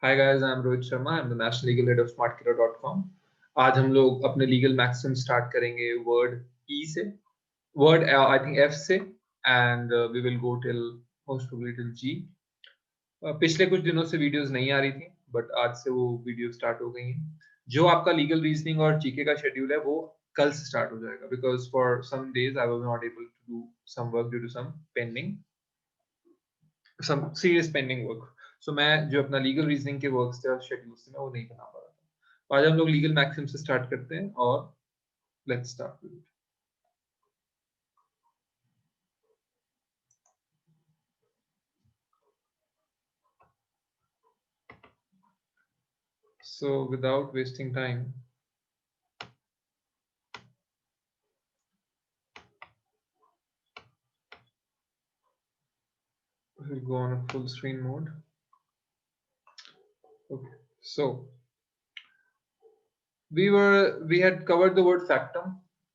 Hi guys, I'm Rohit Sharma. I'm the National Legal Head of SmartKira.com. आज हम लोग अपने लीगल मैक्सिम स्टार्ट करेंगे वर्ड ई से, वर्ड आई थिंक एफ से, and we will go till most probably till G. पिछले कुछ दिनों से वीडियोस नहीं आ रही थी, बट आज से वो वीडियो स्टार्ट हो गई हैं. जो आपका लीगल रीजनिंग और जीके का शेड्यूल है वो कल से स्टार्ट हो जाएगा, because for some days I was not able to do some work due to some serious pending work. So मैं जो अपना लीगल रीजनिंग के वर्क्स थे और शेड्यूल्स थे मैं वो नहीं बना पा रहा था. तो आज हम लोग लीगल मैक्सिम से स्टार्ट करते हैं और let's start with it. So without wasting time, we'll go on a full screen mode. Okay, so we had covered the word factum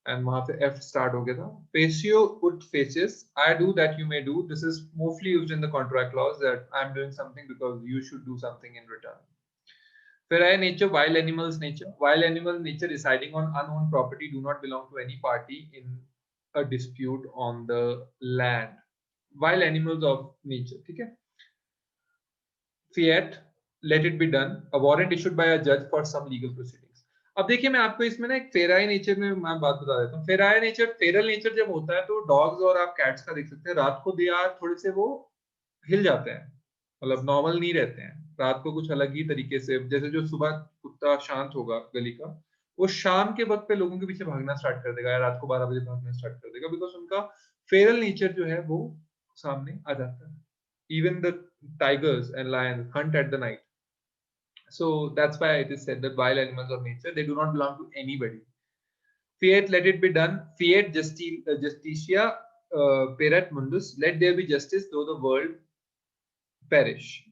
and वहां पे F start हो गया था. Patio ut facies, I do that you may do. This is mostly used in the contract clause that I'm doing something because you should do something in return. Ferae nature, wild animals nature. Wild animal nature residing on unowned property do not belong to any party in a dispute on the land. Wild animals of nature, ठीक है. Fiat, let it be done. A warrant issued by a judge for some legal proceedings. अब देखिए मैं आपको इसमें ना एक फेराई nature में मैं बात बता देता हूँ. फेराई नेचर, फेरल नेचर जब होता है तो डॉग्स और आप कैट्स का देख सकते हैं, रात को दे आर थोड़े से वो हिल जाते हैं, मतलब नॉर्मल नहीं रहते हैं. रात को कुछ अलग ही तरीके से, जैसे जो सुबह कुत्ता शांत होगा गली का, वो शाम के वक्त पे लोगों के पीछे भागना स्टार्ट कर देगा या रात को 12 बजे भागना स्टार्ट कर देगा, बिकॉज उनका फेरल नेचर जो है वो सामने आ जाता है. Even the tigers and lions hunt at the night. So that's why it is said that wild animals of nature, they do not belong to anybody. Fiat, let it be done. Fiat justitia perat mundus. Let there be justice, though the world perish.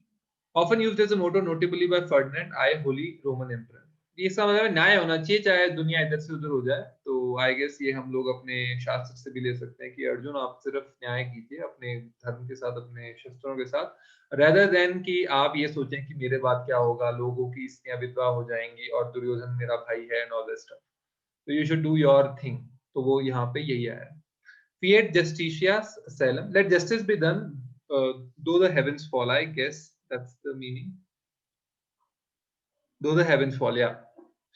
Often used as a motto, notably by Ferdinand I, Holy Roman Emperor. ये इसका मतलब न्याय होना चाहिए चाहे दुनिया इधर से उधर हो जाए. तो आई गेस ये हम लोग अपने शास्त्र से भी ले सकते हैं कि अर्जुन आप सिर्फ न्याय कीजिए अपने धर्म के साथ, अपने शस्त्रों के साथ, रेदर देन कि आप ये सोचें कि मेरे बाद क्या होगा, लोगों की स्त्रियां विधवा हो जाएंगी और दुर्योधन मेरा भाई है एंड ऑल दिस स्टफ. तो you should do your thing. तो वो यहाँ पे यही आया है. Fiat justitia salem, let justice be done, though the heavens fall. I guess that's the meaning. Though the heavens fall, yeah.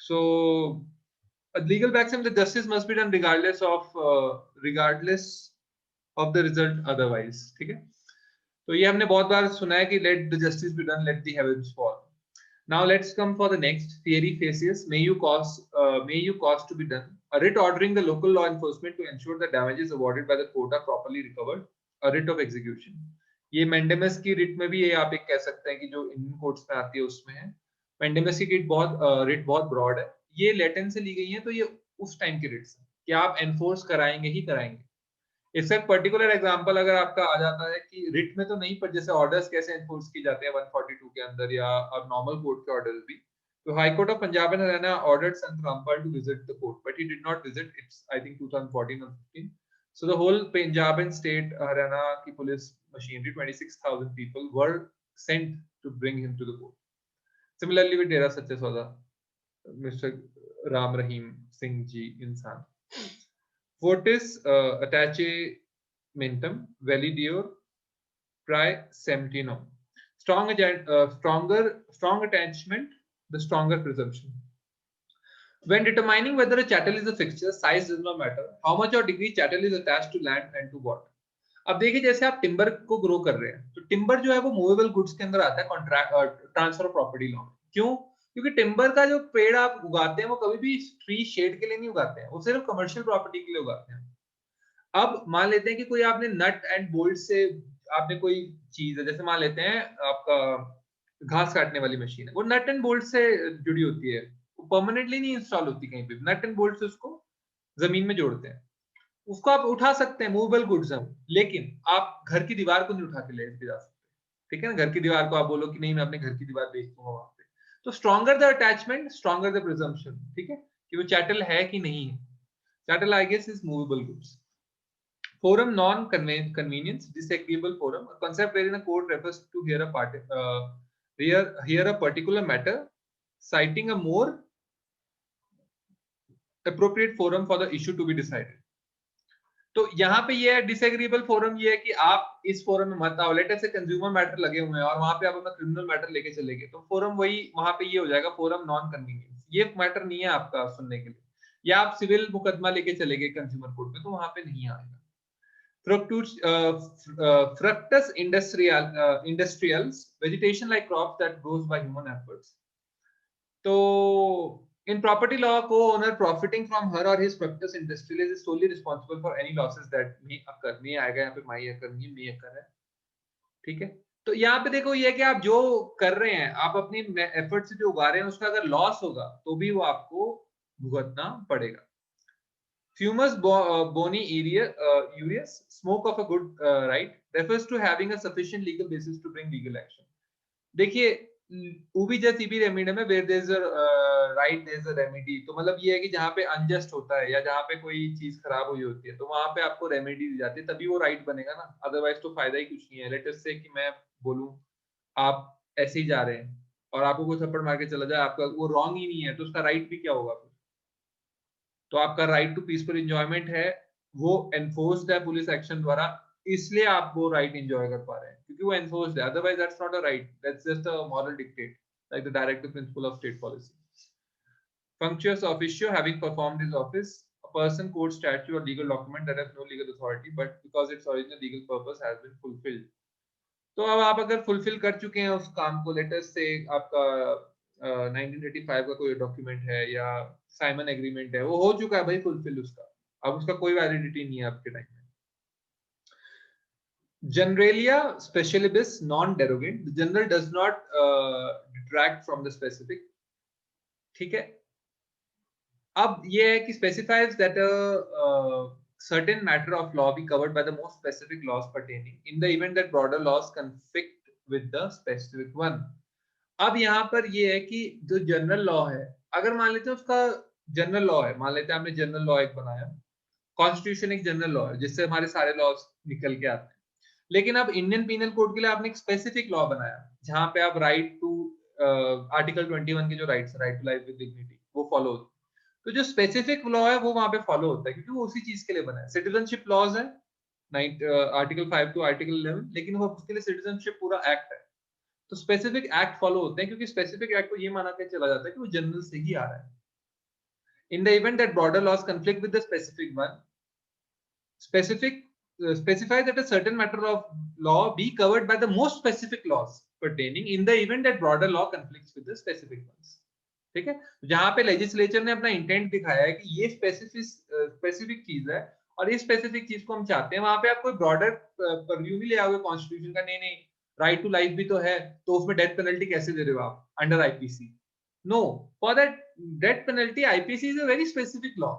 So a legal maxim, the justice must be done regardless of the result otherwise. ठीक है. तो ये हमने बहुत बार सुना है कि let the justice be done, let the heavens fall. Now let's come for the next. Fieri facies, may you cause to be done. A writ ordering the local law enforcement to ensure that damages awarded by the court are properly recovered. A writ of execution. ये मेंडेमस की writ में भी ये आप एक कह सकते हैं कि जो इंडियन कोर्ट्स में आती है उसमें है. मेंडेमस की रिट बहुत ब्रॉड है. ये लैटिन से ली गई है, तो ये उस टाइम की रिट्स है कि आप एनफोर्स कराएंगे ही कराएंगे. इसका एक पर्टिकुलर एग्जांपल अगर आपका आ जाता है कि रिट में तो नहीं, पर जैसे ऑर्डर्स कैसे एनफोर्स की जाते हैं 142 के अंदर या अब नॉर्मल कोर्ट के ऑर्डर्स भी. तो High Court of Punjab and Haryana ordered Sant Rampal to visit the court, but he did not visit. It's I think 2014 और 15. So the whole Punjab and state Haryana की police machinery, 26,000 people were sent to bring him to the court. Similarly with Dera Sache Sauda, Mr. Ram Rahim Singh ji insan. Fortis attachmentum validior praesemptino. Strong attachment, the stronger presumption. When determining whether a chattel is a fixture, size does not matter. How much or degree chattel is attached to land and to what. अब देखिए जैसे आप timber को grow कर रहे हैं तो timber जो है वो मूवेबल गुड्स के अंदर आता है कॉन्ट्रैक्ट ट्रांसफर प्रॉपर्टी लॉ. क्यों? क्योंकि टिम्बर का जो पेड़ आप उगाते हैं वो कभी भी ट्री शेड के लिए नहीं उगाते हैं, वो सिर्फ कमर्शियल प्रॉपर्टी के लिए उगाते हैं. अब मान लेते हैं कि कोई आपने नट एंड बोल्ट से आपने कोई चीज है, जैसे मान लेते हैं आपका घास काटने वाली मशीन है, वो नट एंड बोल्ट से जुड़ी होती है, वो परमानेंटली नहीं इंस्टॉल होती कहीं पे. नट एंड बोल्ट से उसको जमीन में जोड़ते हैं. उसको आप उठा सकते हैं, मूवेबल गुड्स है, लेकिन आप घर की दीवार को नहीं उठा के ले जा सकते. ठीक है ना. घर की दीवार को आप बोलो कि नहीं मैं अपने घर की दीवार बेच दूंगा वहां पे, तो stronger the attachment stronger the presumption. ठीक है, कि वो चैटल है कि नहीं है. Chattel I guess is movable goods. Forum non-convenience, disagreeable forum, a concept wherein a court refers to hear a here a particular matter citing a more appropriate forum for the issue to be decided. तो यहाँ पे ये है डिसएग्रीबल forum, ये है कि आप इस फोरम में मत आओ। लेटर से कंज्यूमर मैटर लगे हुए हैं और वहां पे आप अपना क्रिमिनल मैटर लेके चले गए, तो फोरम वही वहां पे ये हो जाएगा फोरम नॉन कन्वीनियंस, ये मैटर नहीं है आपका सुनने के लिए। या आप सिविल मुकदमा लेके चले गए कंज्यूमर कोर्ट में, तो वहां पे नहीं आएगा। Fructus industrials, vegetation like crops that grows by human efforts. तो in property law, co-owner profiting from her or his fructus industrial is solely responsible for any losses that may occur. may आएगा यहाँ पे may occur नहीं, may occur है, ठीक है। तो यहाँ पे देखो ये है कि आप जो कर रहे हैं, आप अपनी एफर्ट से जो उगा रहे हैं, उसका अगर लॉस होगा तो भी वो आपको भुगतना पड़ेगा। Fumus boni ureus, smoke of a good right, refers to having a sufficient legal basis to bring legal action. देखिए उबी जस्ट इबी रेमेडी में where there is a right there is a remedy, तो मतलब ये है कि जहाँ पे अनजस्ट होता है या जहाँ पे कोई चीज खराब हुई होती है, तो वहां पे आपको रेमेडी दी जाती है, तभी वो राइट बनेगा ना, अदरवाइज तो फायदा ही कुछ नहीं है। लेट अस से कि मैं बोलूं आप ऐसे ही जा रहे हैं और आपको कोई थप्पड़ मार के चला जाए, आपका वो रॉन्ग ही नहीं है, तो उसका राइट भी क्या होगा फिर? तो आपका राइट टू पीसफुल एंजॉयमेंट है, वो एनफोर्स्ड है पुलिस एक्शन द्वारा, इसलिए आप वो राइट एंजॉय कर पा रहे हैं क्योंकि वो एनफोर्स्ड है, otherwise that's not a right, that's just a moral dictate like the directive principle of state policy. Functious officio, having performed his office, a person, code, statute or legal document that has no legal authority but because its original legal purpose has been fulfilled. तो अब आप अगर fulfil कर चुके हैं उस काम को, लेटेस्ट से आपका 1935 का कोई डॉक्यूमेंट है या साइमन एग्रीमेंट है, वो हो चुका है भाई फुलफिल उसका, अब उसका कोई वैलिडिटी नहीं है आपके टाइम में। Generalia specialibus non-derogant, the general does not detract from the specific, ठीक है। अब ये है कि specifies that a certain matter of law be covered by the most specific laws pertaining in the event that broader laws conflict with the specific one. अब यहाँ पर ये है कि जो जनरल लॉ है, अगर मान लेते हैं उसका जनरल लॉ है, मान लेते हैं आपने जनरल लॉ एक बनाया, कॉन्स्टिट्यूशन एक जनरल लॉ है जिससे हमारे सारे लॉज निकल के आते हैं, लेकिन अब इंडियन पीनल कोड के लिए आपने एक स्पेसिफिक लॉ बनाया जहां पे आप राइट टू आर्टिकल 21 के जो rights, right to life with dignity, वो फॉलो होते हैं। तो जो स्पेसिफिक लॉ है वो वहां पे फॉलो होता है क्योंकि वो उसी चीज के लिए बना है। सिटीजनशिप लॉज है आर्टिकल 5 टू आर्टिकल 11, लेकिन वो उसके लिए सिटीजनशिप पूरा एक्ट है, तो स्पेसिफिक एक्ट फॉलो होते हैं क्योंकि स्पेसिफिक एक्ट को ये माना के चला जाता है कि वो जनरल से ही आ रहा है। In the event that broader laws conflict with the specific one, specific specify that a certain matter of law be covered by the most specific laws pertaining in the event that broader law conflicts with the specific ones, ठीक है। जहां पे legislature ने अपना intent दिखाया है कि ये स्पेसिफिक चीज है और इस स्पेसिफिक चीज को हम चाहते हैं, वहां पे आप कोई ब्रॉडर परव्यू नहीं ले आओगे कॉन्स्टिट्यूशन का, नहीं नहीं राइट टू लाइफ भी तो है, तो उसमें डेथ पेनल्टी कैसे दे रहे हो आप under IPC? No, for that death penalty IPC is a very specific law.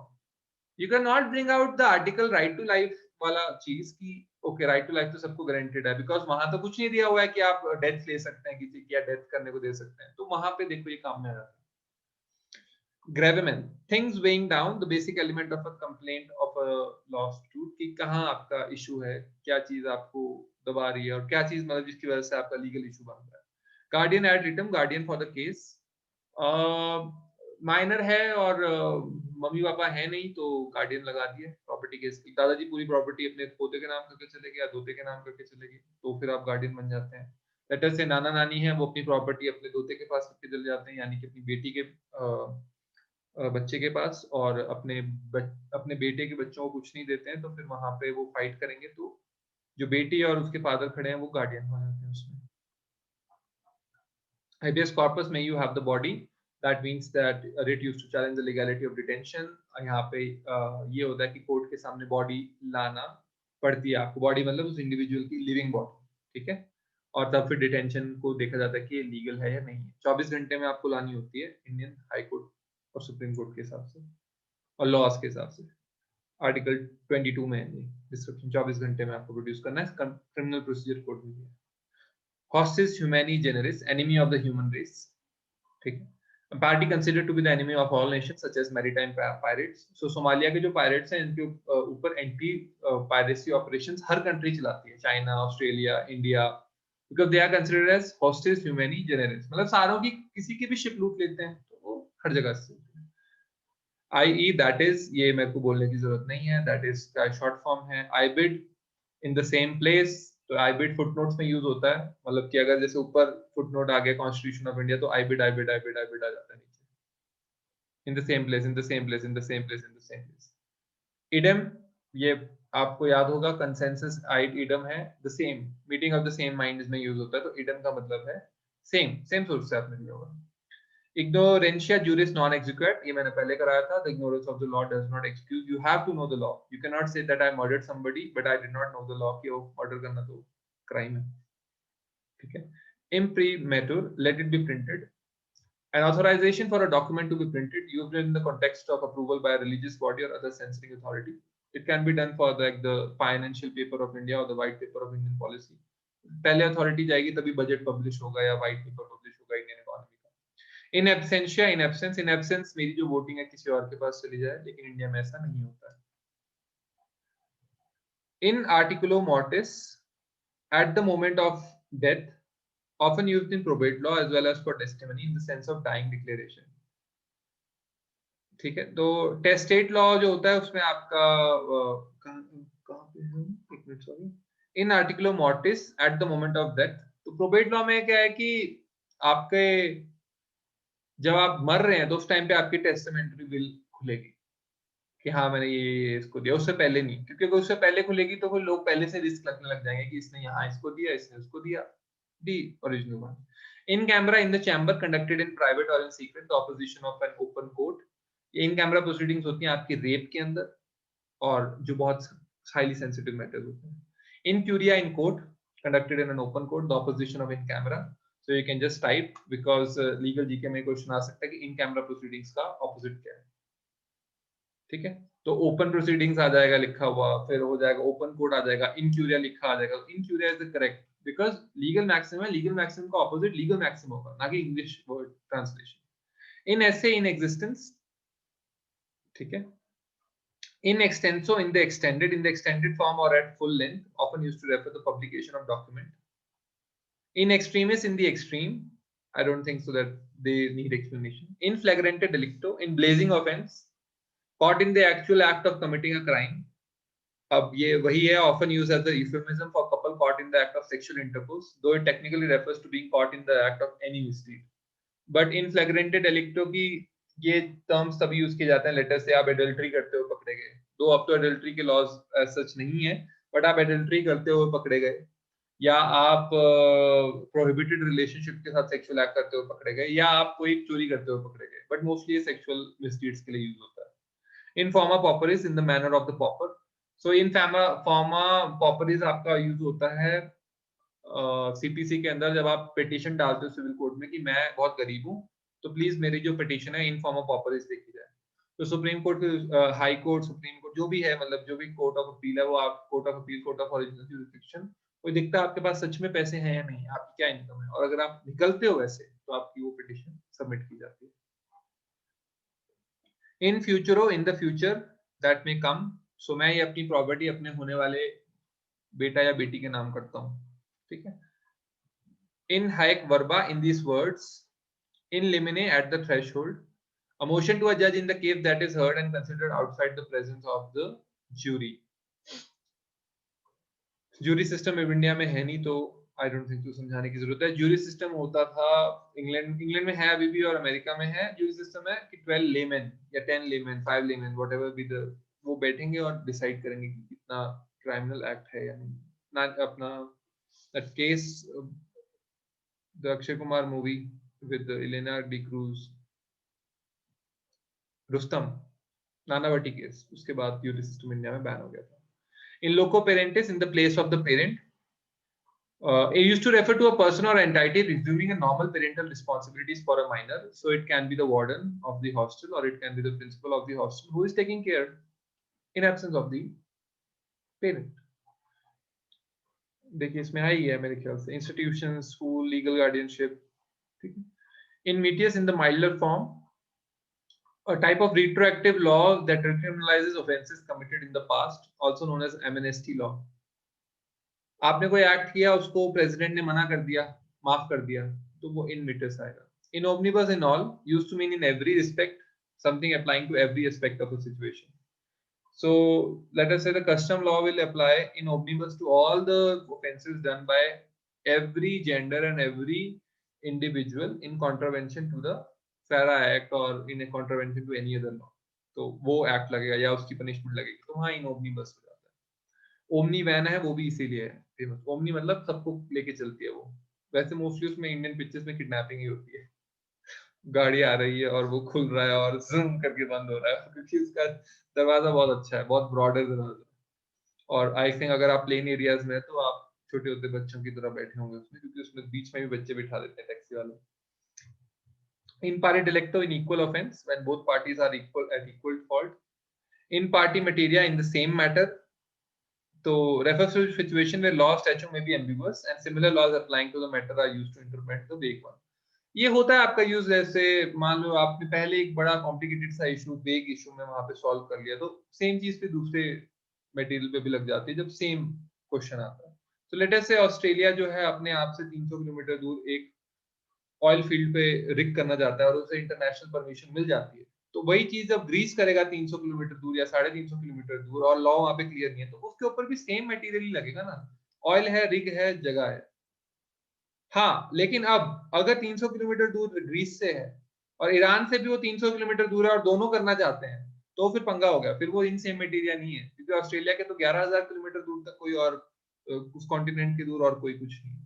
You can not bring out the article right to life वाला चीज की ओके राइट टू लाइफ तो सबको गारंटेड है, बिकॉज वहां तो कुछ नहीं दिया हुआ है कि आप डेथ ले सकते हैं किसी की या डेथ करने को दे सकते हैं, तो वहां पे देखो ये काम में आ जाता है। gravamen, things weighing down the basic element of a complaint of a lawsuit, कि कहाँ आपका इशू है, क्या चीज आपको दबा रही है और क्या चीज मतलब जिसकी वजह से आपका लीगल इशू बन रहा है। Guardian ad litem, guardian for the case, minor है और मम्मी पापा है नहीं तो गार्डियन लगा दिए प्रॉपर्टी केस की, दादाजी पूरी प्रॉपर्टी अपने पोते के नाम करके चले गए या दोते के नाम करके चले गए, तो फिर आप गार्डियन बन जाते हैं। लेटर से नाना नानी है, वो अपनी प्रॉपर्टी अपने दोते के पास रख के चले जाते हैं, यानी कि अपनी बेटी के बच्चे के पास, और अपने बेटे के बच्चों को कुछ नहीं देते हैं, तो फिर वहां पे वो फाइट करेंगे, तो जो बेटी और उसके फादर खड़े हैं वो गार्डियन हो जाते हैं उसमें। habeas corpus में you have the body, that means that writ used to challenge the legality of detention। यहाँ पे ये होता है कि कोर्ट के सामने बॉडी लाना पड़ती है आपको, बॉडी मतलब उस इंडिविजुअल की लिविंग बॉडी, ठीक है, और तब फिर डिटेंशन को देखा जाता है कि ये लीगल है या नहीं है। 24 घंटे में आपको लानी होती है इंडियन हाई कोर्ट और सुप्रीम कोर्ट के हिसाब से और लॉज के हिसाब से। आर्टिकल 22 में डिस्क्रिप्शन 24 घंटे में आपको प्रोड्यूस करना है, क्रिमिनल प्रोसीजर कोड में भी है। Hostis humani generis, enemy of the human race, ठीक है। A party considered to be the enemy of all nations such as maritime pirates। So Somalia के जो पायरेट्स हैं इनके ऊपर एंटी पायरेसी ऑपरेशंस हर कंट्री चलाती है, China, Australia, India, because they are considered as hostis humani generis, मतलब सारों की किसी की भी शिप लूट लेते हैं तो वो हर जगह से आई दैट इज, ये मेरे को बोलने की जरूरत नहीं है, दैट इज का शॉर्ट फॉर्म है। Ibid in the same place, तो आई बिड फुटनोट्स में यूज होता है, मतलब कि अगर जैसे ऊपर फुटनोट आ गया कॉन्स्टिट्यूशन ऑफ इंडिया तो आई बिड आई बिड आई बिड आई बिड आ जाता है नीचे, इन the same place in the same place in the same place in the same place. Idem, ये आपको याद होगा कंसेंसस आइड इडम है, the same, meeting of the same minds में यूज होता है, तो इडम का मतलब है सेम, सेम सोर्स से आपने लिया होगा। Ignorantia juris non exequat, ये मैंने पहले कराया था, the ignorance of the law does not excuse, you have to know the law, you cannot say that I murdered somebody but I did not know the law कि वो murder करना तो crime है, ठीक है। Imprimatur, let it be printed, an authorization for a document to be printed used in the context of approval by a religious body or other censoring authority. It can be done for like the financial paper of India or the white paper of Indian policy. पहले authority जाएगी तभी budget publish होगा या white paper publish होगा Indian economy का। In absentia, in absence, in absence मेरी जो voting है किसी और के पास चली जाए, लेकिन इंडिया में ऐसा नहीं होता है। इन articulo mortis, at the moment of death, often used in probate law as well as for testimony in the sense of dying declaration, ठीक है। तो टेस्टेट लॉ जो होता है उसमें आपका कहाँ पे है, एक minute sorry, in articulo mortis at the moment of death, तो प्रोबेट लॉ में क्या है कि आपके जब आप मर रहे हैं तो उस टाइम पे आपकी टेस्टामेंटरी विल खुलेगी कि हाँ मैंने ये इसको दिया, उससे पहले नहीं, क्योंकि अगर उससे पहले खुलेगी तो फिर लोग पहले से रिस्क लगने लग जाएंगे कि इसने यहाँ इसको दिया, इसने उसको दिया, the original one. In camera in the chamber conducted in private और in secret the opposition of an open court, in camera proceedings होती हैं आपकी रेप के अंदर और जो बहुत हाईली सेंसिटिव मैटर्स होते हैं। In curia in court conducted in an open court the opposition of in camera, so you can just type because legal GK में क्वेश्चन आ सकता है कि इन कैमरा प्रोसीडिंग्स का ऑपोजिट क्या है, ठीक है। तो ओपन प्रोसीडिंग्स आ जाएगा लिखा हुआ, फिर हो जाएगा ओपन कोर्ट आ जाएगा, इन क्यूरिया लिखा आ जाएगा, in curia is the correct because legal maximum है, लीगल मैक्सिमम का ऑपोजिट लीगल मैक्सिमम होगा, ना कि English word translation. In esse in existence, ठीक है। In extenso, in the extended form or at full length, often used to refer to the publication of document. In extremis, in the extreme, I don't think so that they need explanation. In flagrante delicto, in blazing offense, caught in the actual act of committing a crime. अब ये वही है, often used as the euphemism for couple caught in the act of sexual intercourse, though it technically refers to being caught in the act of any misdeed. But in flagrante delicto की ये terms तभी use किए जाते हैं, letter से आप adultery करते हुए पकड़े गए, तो अब तो एडल्ट्री के लॉज सच नहीं है, बट आप एडल्ट्री करते हुए पकड़े गए, या आप प्रोहिबिटेड रिलेशनशिप के साथ सेक्सुअल एक्ट करते हुए पकड़े गए, या आप कोई चोरी करते हुए पकड़े गए, बट मोस्टली ये सेक्सुअल मिसडीड्स के लिए यूज होता है। In forma pauperis, in the manner of the pauper, so in forma pauperis आपका यूज होता है सीपीसी के अंदर जब आप पिटीशन डालते हो सिविल कोर्ट में कि मैं बहुत गरीब हूँ तो प्लीज मेरी जो पिटीशन है इन फॉर्म ऑफ पॉपरिस देखी जाए, तो supreme court, high court, supreme court जो भी है, मतलब जो भी कोर्ट ऑफ अपील है, वो आप court of appeal, court of original jurisdiction, वो देखता है आपके पास सच में पैसे हैं या नहीं, आपकी क्या इनकम है, और अगर आप निकलते हो वैसे तो आपकी वो पिटीशन सबमिट की जाती है। In futuro, in the future that may come, so मैं ये अपनी प्रॉपर्टी अपने होने वाले बेटा या बेटी के नाम करता हूँ, ठीक है। In haec verba, in these words, in limine at the threshold, a motion to a judge in the case that is heard and considered outside the presence of the jury. Jury system अब India में है नहीं तो I don't think तो समझाने की जरूरत है। ज्यूरी सिस्टम होता था इंग्लैंड में है अभी भी, और अमेरिका में है। ज्यूरी सिस्टम है कि 12 लेमैन या 10 layman, 5 layman, whatever be the, वो बैठेंगे और डिसाइड करेंगे कि कितना क्रिमिनल एक्ट है या नहीं। ना अपना case, the Akshay Kumar movie with Elena D. Cruz, Rustam, Nanavati case, उसके बाद ज्यूरी सिस्टम इंडिया में बैन हो गया था। In loco parentis, in the place of the parent, it used to refer to a person or entity resuming a normal parental responsibilities for a minor. So it can be the warden of the hostel or it can be the principal of the hostel who is taking care in absence of the parent. देखिए इसमें है ही है मेरे ख्याल से, institution, school, legal guardianship, ठीक है। In medias, in the milder form, a type of retroactive law that criminalizes offenses committed in the past, also known as amnesty law. आपने कोई एक्ट किया, उसको प्रेसिडेंट ने मना कर दिया, माफ कर दिया, तो वो इन मीटर्स आएगा. इन omnibus in all used to mean in every respect, something applying to every aspect of a situation. So let us say the custom law will apply in omnibus to all the offenses done by every gender and every individual in contravention to the FARA Act or in a contravention to any other law. तो वो act लगेगा या उसकी punishment लगेगी, तो हाँ इन omnibus हो जाता है. ओमनी वैन है वो भी इसीलिए है फेमस. ओमनी मतलब सबको लेके चलती है वो. वैसे मोस्टली उसमें इंडियन पिक्चर्स में किडनैपिंग ही होती है, गाड़ी आ रही है और वो खुल रहा है और जूम करके बंद हो रहा है, क्योंकि उसका दरवाजा बहुत अच्छा है, बहुत ब्रॉड है दरवाजा. और आई थिंक अगर आप प्लेन एरियाज में है तो आप छोटे होते बच्चों की तरह बैठे होंगे उसमें, क्योंकि उसमें बीच में भी बच्चे बिठा देते हैं टैक्सी वाले. In pari delicto in equal offense when both parties are equal at equal fault. In party materia in the same matter. So refers to a situation where law statute may be ambiguous and similar laws applying to the matter are used to interpret the vague one. ये होता है आपका use, जैसे मान लो आपने पहले एक बड़ा कॉम्प्लिकेटेड सा इशू वेग इशू में वहां पे सॉल्व कर लिया, तो सेम चीज पे दूसरे मटेरियल पे भी लग जाती है जब सेम क्वेश्चन आता है. तो लेट अस से ऑस्ट्रेलिया जो है अपने आप से 300 किलोमीटर दूर एक ऑयल फील्ड पे रिग करना चाहता है और उसे इंटरनेशनल परमिशन मिल जाती है. तो वही चीज जब ग्रीस करेगा 300 किलोमीटर दूर या 350 किलोमीटर दूर और लॉ वहां पे क्लियर नहीं है, तो उसके ऊपर भी सेम मटेरियल ही लगेगा ना. ऑयल है, रिग है, जगह है. हाँ, लेकिन अब अगर 300 किलोमीटर दूर ग्रीस से है और ईरान से भी वो 300 किलोमीटर दूर है और दोनों करना चाहते हैं, तो फिर पंगा हो गया. फिर वो इन सेम मटेरियल नहीं है, क्योंकि ऑस्ट्रेलिया के तो 11,000 किलोमीटर दूर तक कोई और उस कॉन्टिनेंट के दूर और कोई कुछ नहीं.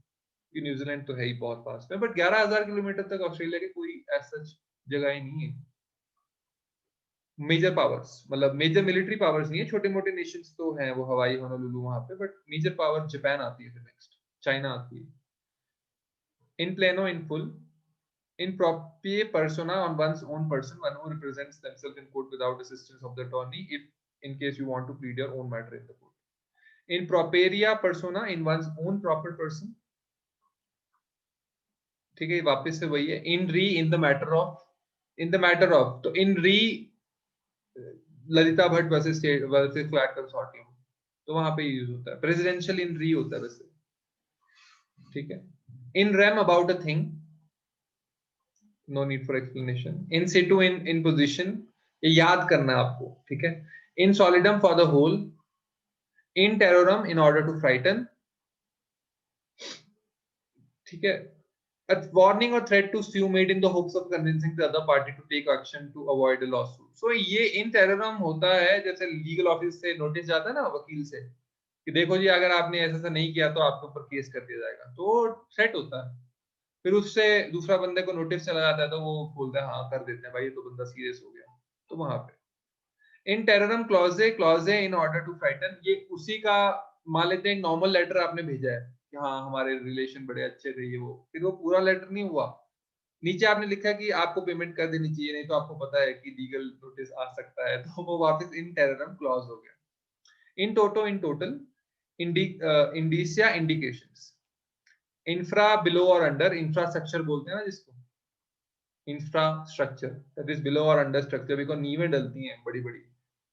न्यूजीलैंड तो है ही बहुत पास में, बट 11,000 किलोमीटर तक ऑस्ट्रेलिया के कोई ऐसा जगह ही नहीं है. मेजर पावर्स मतलब मेजर मिलिट्री पावर्स नहीं है, छोटे मोटे नेशंस तो हैं, वो हवाई, होनोलुलु वहां पे, बट मेजर पावर जापान आती है, फिर नेक्स्ट चाइना आती है. In pleno in full. In proprie persona on one's own person, one who represents themselves in court without assistance of the attorney, if in case you want to plead your own matter in the court. In properia persona, in one's own proper person. ठीक है, वापस से वही है. In re, in the matter of, in the matter of, तो in re Lalita Bhatt versus flat consortium, तो वहां पे यूज होता है. प्रेसिडेंशियल इन री होता है वैसे. ठीक है. In rem about a thing. No need for explanation. In situ, in position, ये याद करना है आपको. ठीक है. In solidum for the whole. In terrorum in order to frighten. ठीक है. A warning or threat to sue made in the hopes of convincing the other party to take action to avoid a lawsuit. So ये in terrorum होता है जैसे legal office से notice जाता है ना वकील से कि देखो जी अगर आपने ऐसा नहीं किया तो आपके ऊपर केस कर दिया जाएगा, तो थ्रेट होता है. फिर उससे दूसरा बंदे को नोटिस चला जाता है तो वो बोलता है हाँ कर देते हैं भाई, ये तो बंदा सीरियस हो गया. तो वहां पे इन टेररम क्लॉजे, क्लॉजे इन ऑर्डर टू फ्राइटन, ये उसी का मान लेते हैं. नॉर्मल लेटर आपने भेजा है कि हाँ हमारे रिलेशन बड़े अच्छे थे, ये वो, फिर वो पूरा लेटर नहीं हुआ. नीचे आपने लिखा कि आपको पेमेंट कर देनी चाहिए, नहीं तो आपको पता है कि लीगल नोटिस आ सकता है, तो वो वापस इन टेररम क्लॉज हो गया. In toto, in total. Indicia, indications. Infra below और अंडर, इंफ्रास्ट्रक्चर बोलते हैं ना जिसको, इंफ्रास्ट्रक्चर दैट इज बिलो और अंडर स्ट्रक्चर, बिकॉज नींवें डलती हैं बड़ी बड़ी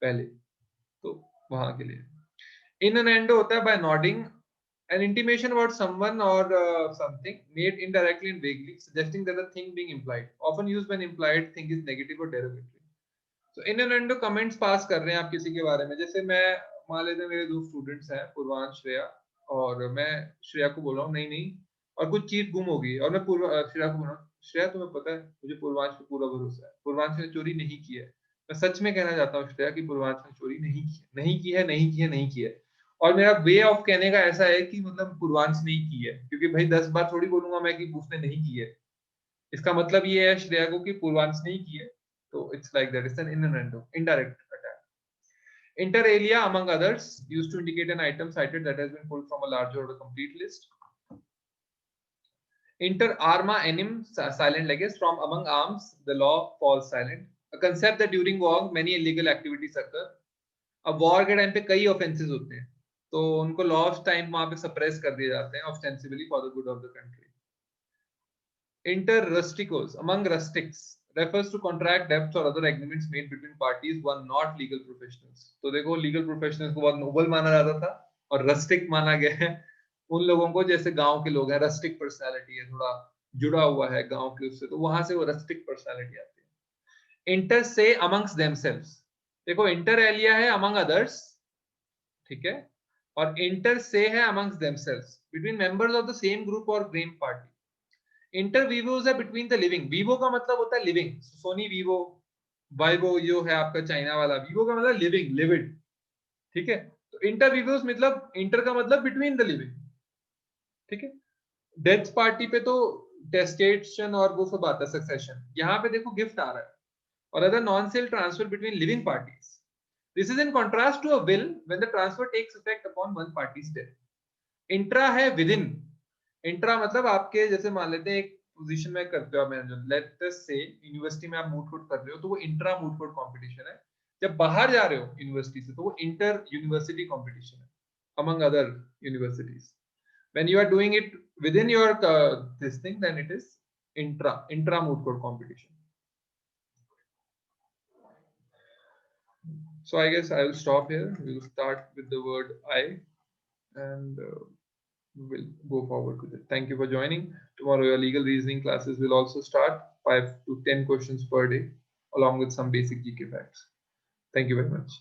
पहले, तो वहां के लिए. इन एन एंड होता है by nodding, an intimation about someone or something made indirectly and vaguely, suggesting that the thing being implied, often used when implied thing is negative or derogatory. So innuendo comments पास कर रहे हैं आप किसी के बारे में. जैसे मैं मान लेते हैं मेरे दो स्टूडेंट्स हैं, पूर्वांश, श्रेया, और मैं श्रेया को बोल रहा हूँ नहीं नहीं, और कुछ चीज गुम हो गई, और मैं श्रेया को बोल रहा हूँ श्रेया तुम्हें पता है मुझे पूर्वांश पे पूरा भरोसा है, पूर्वांश ने चोरी नहीं की है. मैं सच में कहना चाहता हूँ श्रेया कि पूर्वांश ने चोरी नहीं की है, नहीं की है, नहीं की है, नहीं की है. और मेरा वे ऑफ कहने का ऐसा है कि मतलब पूर्वांश नहीं की है, क्योंकि भाई 10 बार थोड़ी बोलूंगा मैं कि उसने नहीं की है. इसका मतलब ये है श्रेया को कि पूर्वांश नहीं की है, तो it's like that, it's an innuendo, indirect attack. Inter alia, among others, used to indicate an item cited that has been pulled from a larger or a complete list. Inter arma enim, silent leges, from among arms, the law falls silent. A concept that during war many illegal activities occur. अब war के time पे कई offences होते हैं, तो उनको law of time वहां पे सप्रेस कर दिए जाते हैं ostensibly for the good of the country. Inter rusticos, among rustics, refers to contract, debts or other agreements made between parties who are not legal professionals. तो देखो लीगल प्रोफेशनल्स को बहुत नोबल माना जाता था और रस्टिक माना गया है, उन लोगों को, जैसे गांव के लोग हैं, रस्टिक पर्सनालिटी है, थोड़ा जुड़ा हुआ है गांव के उससे, तो वहां से वो रस्टिक पर्सनालिटी आती है। इंटर से अमंग्स देमसेल्व्स, देखो इंटर एलिया है अमंग अदर्स, ठीक है, और इंटर से है amongst themselves, between members of the same group और ग्रेम पार्टी। इंटर वीवोज है बिटवीन द लिविंग, वीवो का मतलब होता है लिविंग, सोनी वीवो, वाइवो जो है आपका चाइना वाला, वीवो का मतलब लिविंग, लिविड, ठीक है। तो इंटर वीवोज मतलब, इंटर का मतलब बिटवीन द लिविंग, ठीक है। डेथ पार्टी पे तो टेस्टेशन और वो सब आता है, सक्सेशन, यहाँ पे देखो गिफ्ट आ रहा है, और other non sale transfer between living parties. This is in contrast to a will when the transfer takes effect upon one party's death. Intra है विद इन, इंट्रा मतलब आपके, जैसे मान लेते हैं एक पोजीशन में करते हो आप मैनेजर, लेट अस से यूनिवर्सिटी में आप मूट कोर्ट कर रहे हो, तो वो इंट्रा मूट कोर्ट कंपटीशन है। जब बाहर जा रहे हो यूनिवर्सिटी से, तो वो इंटर यूनिवर्सिटी कंपटीशन है among other universities. When you are doing it within your this thing, then it is intra moot court competition. So I guess I will stop here. We will start with the word I, and we'll go forward with it. Thank you for joining. Tomorrow your legal reasoning classes will also start, 5 to 10 questions per day, along with some basic GK facts. Thank you very much.